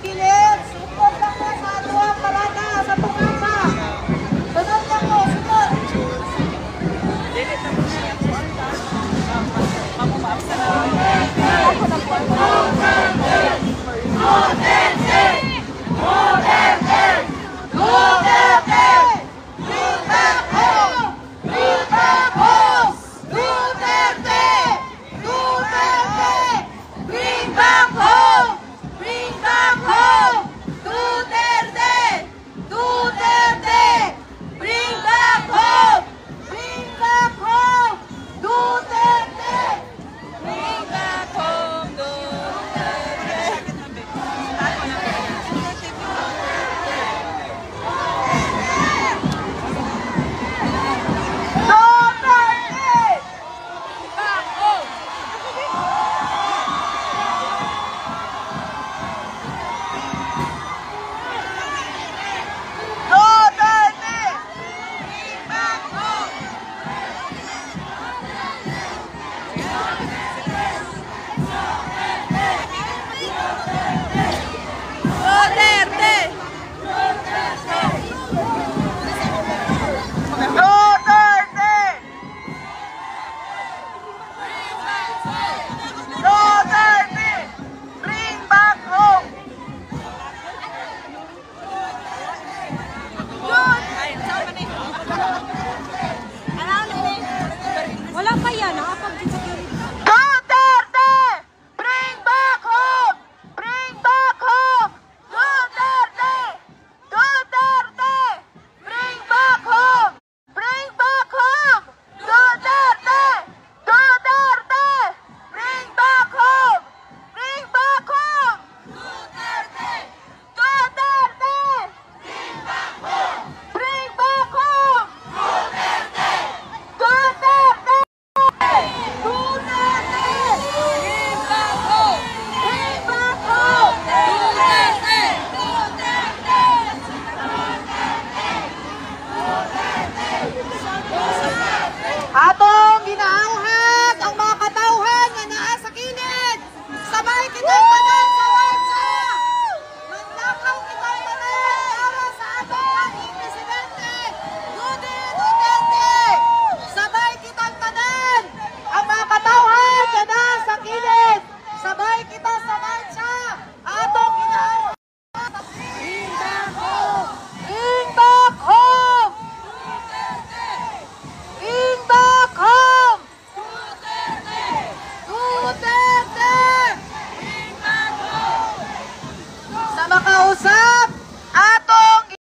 gilid-gilid. Sunod lang po sa aduang palada sa pangasa. Sunod lang po, sunod. Wala pa yan, nakapag Duterte! Bring back home! Bring back home! Duterte! Duterte! Bring back home! Bring back home! Duterte! Duterte! Bring back home! Bring back home! Duterte! Duterte! Bring back home! Bring back home! Duterte! Duterte! Atong ginauhat ang mga katawhan nga naa sa kilid. Sabay kitang tanan sa wansa. Maglakaw kitang tanan para sa atong ating presidente, Rudy Duterte. Sabay kitang tanan ang mga katawhan nga naa sa kilid. Sabay kita sa wansa. Atong ginauhat. Bring back home! Bring back home! Bring back home! Duterte! Bring back home! Sa makausap!